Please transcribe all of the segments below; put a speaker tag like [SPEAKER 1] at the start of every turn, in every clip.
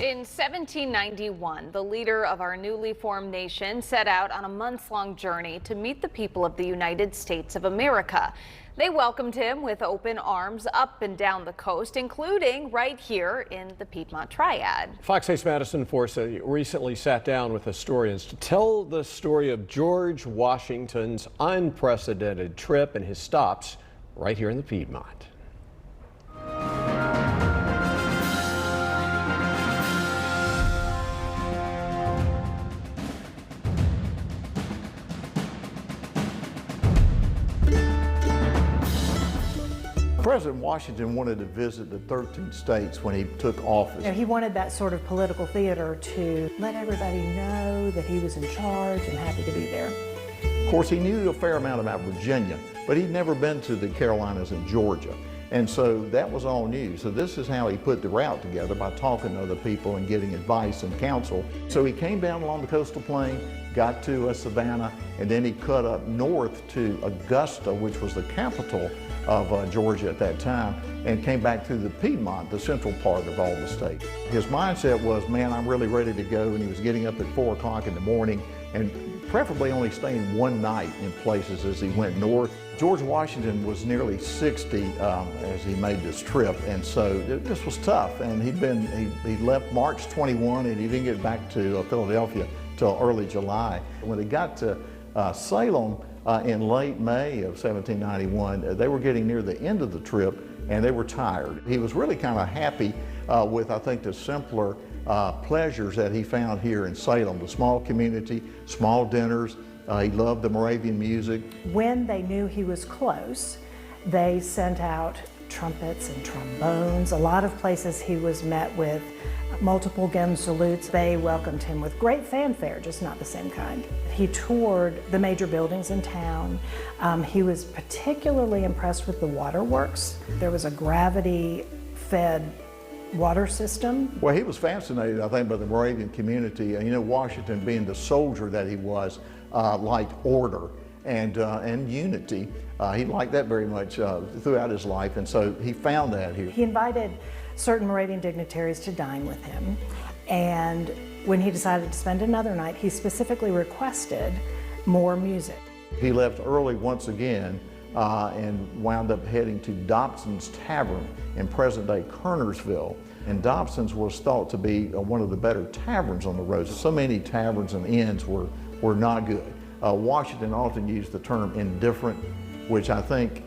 [SPEAKER 1] In 1791, the leader of our newly formed nation set out on a months-long journey to meet the people of the United States of America. They welcomed him with open arms up and down the coast, including right here in the Piedmont Triad.
[SPEAKER 2] Fox 8's Madison Forsa recently sat down with historians to tell the story of George Washington's unprecedented trip and his stops right here in the Piedmont.
[SPEAKER 3] President Washington wanted to visit the 13 states when he took office.
[SPEAKER 4] He wanted that sort of political theater to let everybody know that he was in charge and happy to be there.
[SPEAKER 3] Of course, he knew a fair amount about Virginia, but he'd never been to the Carolinas and Georgia. And so that was all new. So this is how he put the route together, by talking to other people and getting advice and counsel. So he came down along the coastal plain, got to Savannah, and then he cut up north to Augusta, which was the capital of Georgia at that time, and came back through the Piedmont, the central part of all the state. His mindset was, man, I'm really ready to go, and he was getting up at 4 o'clock in the morning and preferably only staying one night in places as he went north. George Washington was nearly 60 as he made this trip, and so this was tough. And he left March 21, and he didn't get back to Philadelphia till early July. When he got to Salem in late May of 1791, they were getting near the end of the trip, and they were tired. He was really kind of happy with, I think, the simpler pleasures that he found here in Salem, the small community, small dinners. He loved the Moravian music.
[SPEAKER 4] When they knew he was close, they sent out trumpets and trombones. A lot of places he was met with multiple gun salutes. They welcomed him with great fanfare, just not the same kind. He toured the major buildings in town. He was particularly impressed with the waterworks. There was a gravity-fed water system.
[SPEAKER 3] Well, he was fascinated, I think, by the Moravian community. And you know, Washington, being the soldier that he was, liked order and unity. He liked that very much throughout his life, and so he found that here.
[SPEAKER 4] He invited certain Moravian dignitaries to dine with him, and when he decided to spend another night, he specifically requested more music.
[SPEAKER 3] He left early once again and wound up heading to Dobson's Tavern in present-day Kernersville. And Dobson's was thought to be one of the better taverns on the road. So many taverns and inns were not good. Washington often used the term indifferent, which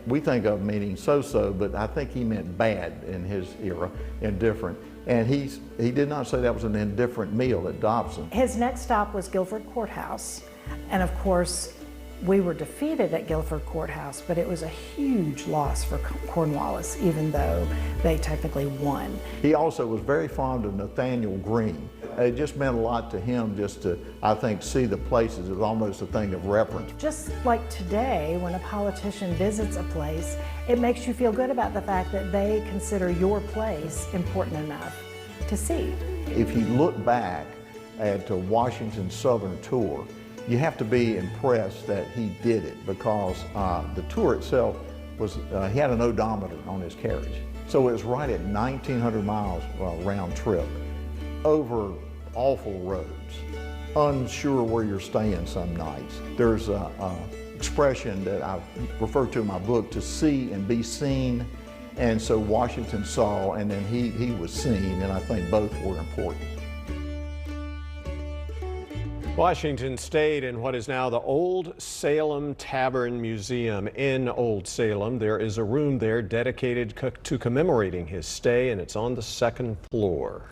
[SPEAKER 3] we think of meaning so-so, but I think he meant bad in his era, indifferent. And he did not say that was an indifferent meal at Dobson.
[SPEAKER 4] His next stop was Guilford Courthouse, and of course, we were defeated at Guilford Courthouse, but it was a huge loss for Cornwallis, even though they technically won.
[SPEAKER 3] He also was very fond of Nathaniel Greene. It just meant a lot to him just to, I think, see the places. It was almost a thing of reverence.
[SPEAKER 4] Just like today, when a politician visits a place, it makes you feel good about the fact that they consider your place important enough to see. If
[SPEAKER 3] you look back at Washington's Southern tour, you have to be impressed that he did it, because the tour itself was, he had an odometer on his carriage. So it was right at 1,900 miles round trip, over awful roads, unsure where you're staying some nights. There's an expression that I refer to in my book, to see and be seen. And so Washington saw, and then he was seen, and I think both were important.
[SPEAKER 2] Washington stayed in what is now the Old Salem Tavern Museum in Old Salem. There is a room there dedicated to commemorating his stay, and it's on the 2nd floor.